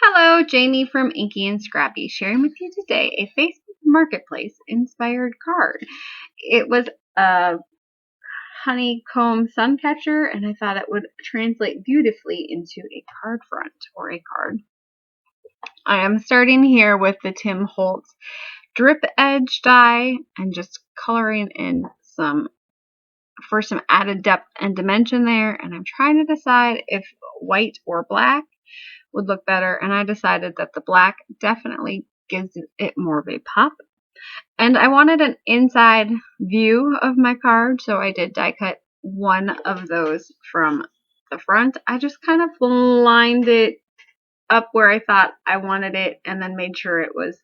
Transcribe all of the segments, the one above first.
Hello, Jaime from Inky and Scrappy, sharing with you today a Facebook Marketplace inspired card. It was a honeycomb sun catcher, and I thought it would translate beautifully into a card front or a card. I am starting here with the Tim Holtz drip edge die and just coloring in for some added depth and dimension there, and I'm trying to decide if white or black would look better, and I decided that the black definitely gives it more of a pop. And I wanted an inside view of my card, so I did die cut one of those from the front. I just kind of lined it up where I thought I wanted it and then made sure it was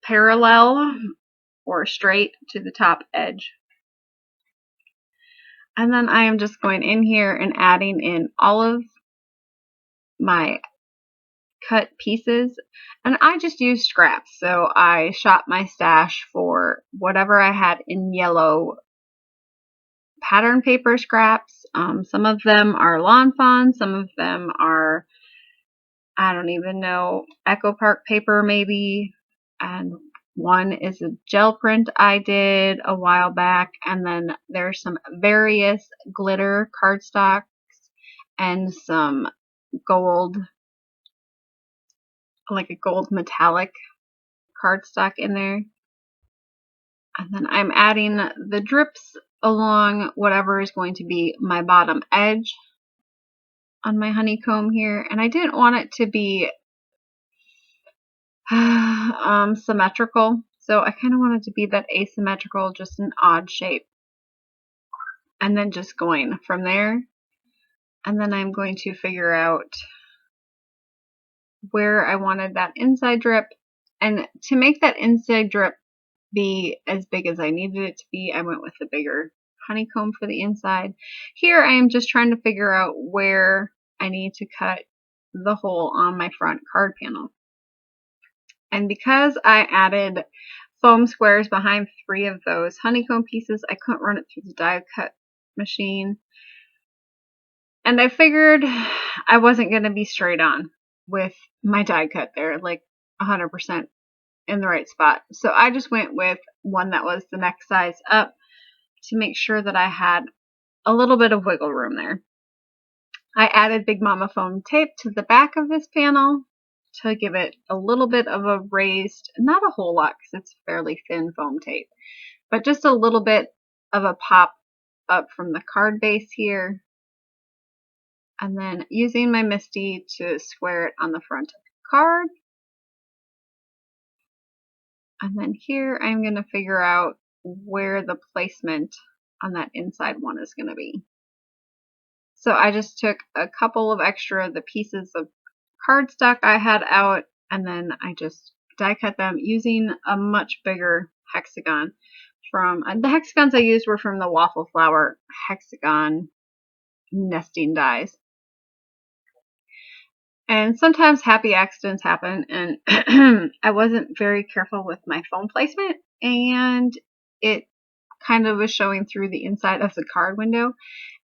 parallel or straight to the top edge. And then I am just going in here and adding in all of my cut pieces, and I just used scraps. So I shot my stash for whatever I had in yellow pattern paper scraps. Some of them are Lawn Fawn, some of them are, I don't even know, Echo Park paper maybe, and one is a gel print I did a while back, and then there's some various glitter cardstocks and some gold, like a gold metallic cardstock in there. And then I'm adding the drips along whatever is going to be my bottom edge on my honeycomb here. And I didn't want it to be symmetrical, so I kind of wanted to be that asymmetrical, just an odd shape. And then just going from there. And then I'm going to figure out where I wanted that inside drip. And to make that inside drip be as big as I needed it to be, I went with the bigger honeycomb for the inside. Here I am just trying to figure out where I need to cut the hole on my front card panel. And because I added foam squares behind 3 of those honeycomb pieces, I couldn't run it through the die cut machine. And I figured I wasn't going to be straight on with my die cut there, like 100% in the right spot. So I just went with one that was the next size up to make sure that I had a little bit of wiggle room there. I added Big Momma foam tape to the back of this panel to give it a little bit of a raised, not a whole lot because it's fairly thin foam tape, but just a little bit of a pop up from the card base here. And then using my MISTI to square it on the front of the card. And then here I'm going to figure out where the placement on that inside one is going to be. So I just took a couple of extra of the pieces of cardstock I had out, and then I just die cut them using a much bigger hexagon. From the hexagons I used were from the WaffleFlower hexagon nesting dies. And sometimes happy accidents happen, and I wasn't very careful with my foam placement, and it kind of was showing through the inside of the card window,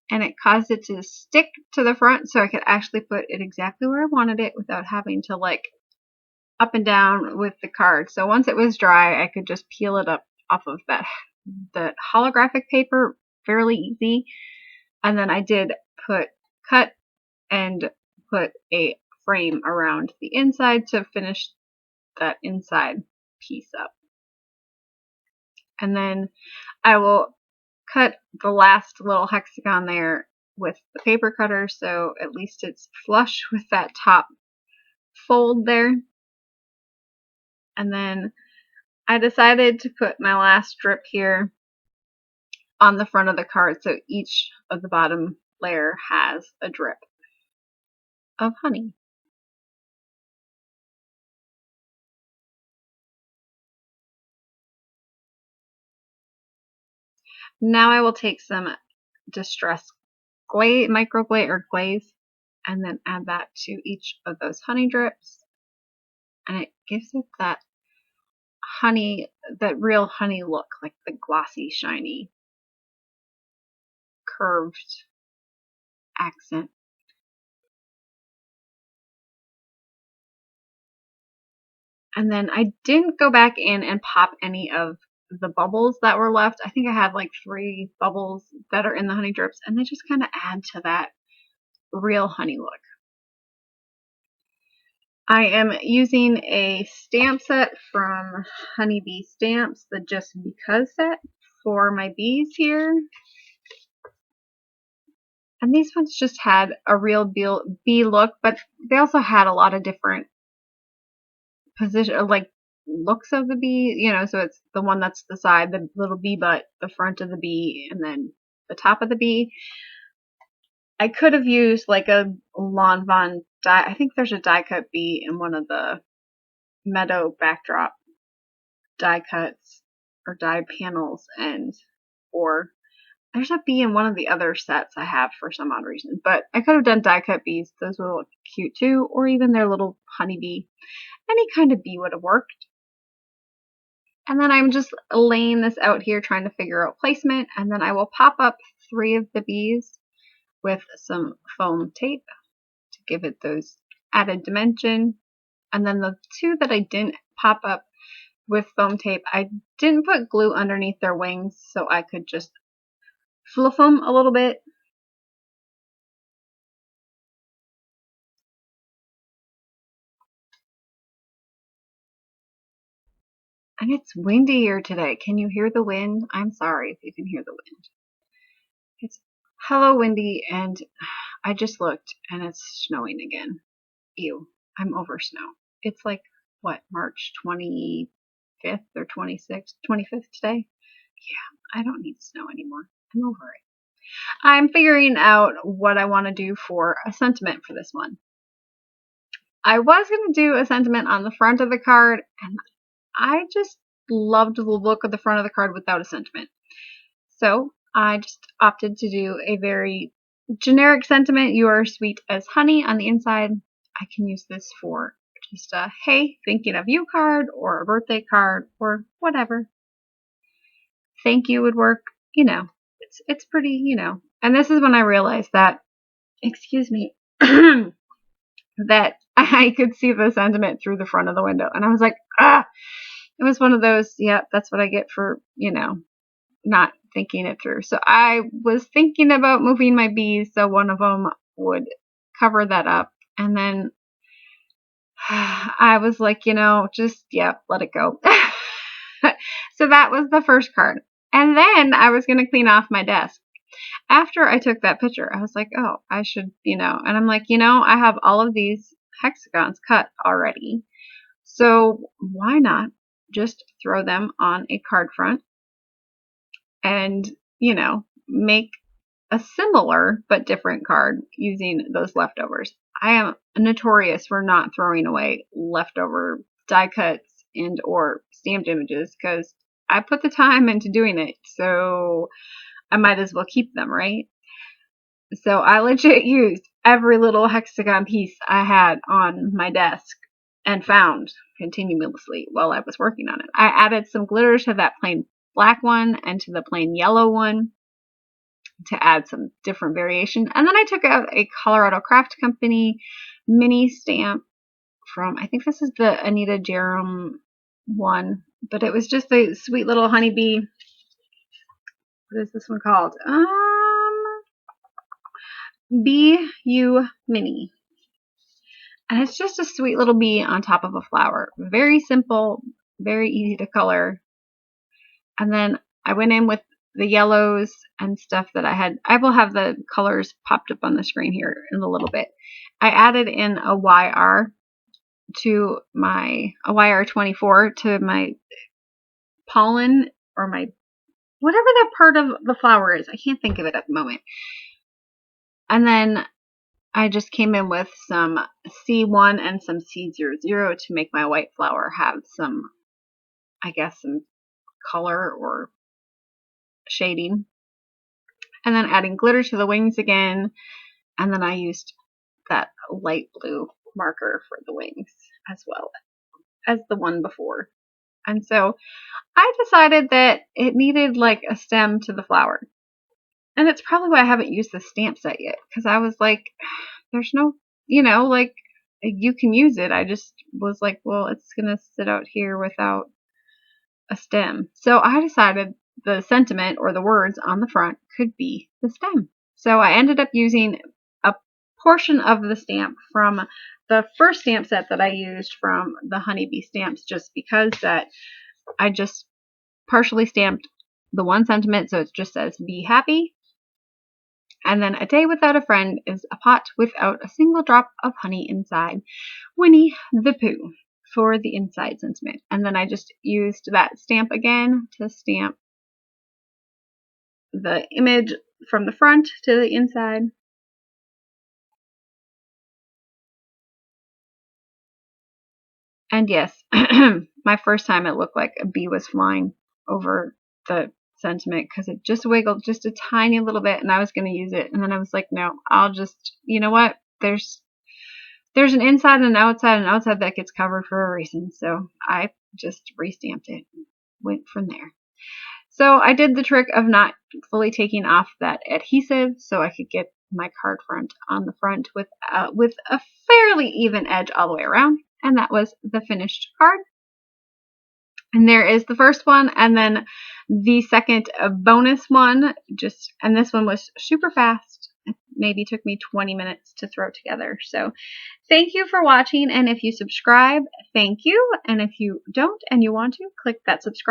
and it caused it to stick to the front so I could actually put it exactly where I wanted it without having to like up and down with the card. So once it was dry, I could just peel it up off of that holographic paper fairly easy. And then I did cut and put a frame around the inside to finish that inside piece up. And then I will cut the last little hexagon there with the paper cutter, so at least it's flush with that top fold there. And then I decided to put my last drip here on the front of the card, so each of the bottom layer has a drip of honey. Now I will take some distress glaze, micro glaze or glaze, and then add that to each of those honey drips, and it gives it that honey, that real honey look, like the glossy, shiny, curved accent. And then I didn't go back in and pop any of the bubbles that were left. I think I had like 3 bubbles that are in the honey drips, and they just kind of add to that real honey look. I am using a stamp set from Honeybee Stamps, the Just Because set, for my bees here. And these ones just had a real bee look, but they also had a lot of different position, like looks of the bee, you know, so it's the one that's the side, the little bee butt, the front of the bee, and then the top of the bee. I could have used like a Lawn Fawn die. I think there's a die cut bee in one of the meadow backdrop die cuts or die panels, and or there's a bee in one of the other sets I have for some odd reason. But I could have done die cut bees. Those would look cute too, or even their little honeybee. Any kind of bee would have worked. And then I'm just laying this out here trying to figure out placement, and then I will pop up 3 of the bees with some foam tape to give it those added dimension. And then the 2 that I didn't pop up with foam tape, I didn't put glue underneath their wings, so I could just fluff them a little bit. And it's windy here today. Can you hear the wind? I'm sorry if you can hear the wind. It's hello windy, and I just looked and it's snowing again. Ew, I'm over snow. It's like, what, March 25th or 26th, 25th today? Yeah, I don't need snow anymore. I'm over it. I'm figuring out what I want to do for a sentiment for this one. I was going to do a sentiment on the front of the card, and I just loved the look of the front of the card without a sentiment. So I just opted to do a very generic sentiment. You are sweet as honey on the inside. I can use this for just a hey, thinking of you card, or a birthday card, or whatever. Thank you would work, you know. It's pretty, you know. And this is when I realized that, excuse me, that I could see the sentiment through the front of the window. And I was like, ah, it was one of those, yep, that's what I get for, you know, not thinking it through. So I was thinking about moving my bees so one of them would cover that up. And then I was like, you know, just, yep, let it go. So that was the first card. And then I was going to clean off my desk. After I took that picture, I was like, oh, I should, you know, and I'm like, you know, I have all of these hexagons cut already. So why not just throw them on a card front and, you know, make a similar but different card using those leftovers. I am notorious for not throwing away leftover die cuts and or stamped images because I put the time into doing it, so I might as well keep them, right? So I legit used every little hexagon piece I had on my desk and found continuously while I was working on it. I added some glitter to that plain black one and to the plain yellow one to add some different variation. And then I took out a Colorado Craft Company mini stamp from, I think this is the Anita Jerem one, but it was just a sweet little honeybee. What is this one called? BU Mini. And it's just a sweet little bee on top of a flower. Very simple, very easy to color. And then I went in with the yellows and stuff that I had. I will have the colors popped up on the screen here in a little bit. I added in a YR to my, a YR24 to my pollen, or my, whatever that part of the flower is. I can't think of it at the moment. And then I just came in with some C1 and some C00 to make my white flower have some, I guess, some color or shading. And then adding glitter to the wings again. And then I used that light blue marker for the wings as well as the one before. And so I decided that it needed like a stem to the flower. And it's probably why I haven't used the stamp set yet, because I was like, there's no, you know, like you can use it. I just was like, well, it's gonna sit out here without a stem. So I decided the sentiment or the words on the front could be the stem. So I ended up using a portion of the stamp from the first stamp set that I used from the Honeybee stamps, just because that I just partially stamped the one sentiment, so it just says be happy. And then a day without a friend is a pot without a single drop of honey inside. Winnie the Pooh for the inside sentiment. And then I just used that stamp again to stamp the image from the front to the inside. And yes, my first time it looked like a bee was flying over the sentiment because it just wiggled just a tiny little bit, and I was going to use it. And then I was like, no, I'll just, you know what? There's an inside and an outside that gets covered for a reason. So I just restamped it and went from there. So I did the trick of not fully taking off that adhesive so I could get my card front on the front with a fairly even edge all the way around. And that was the finished card. And there is the first one, and then the second bonus one, and this one was super fast. It maybe took me 20 minutes to throw together. So thank you for watching, and if you subscribe, thank you. And if you don't and you want to, click that subscribe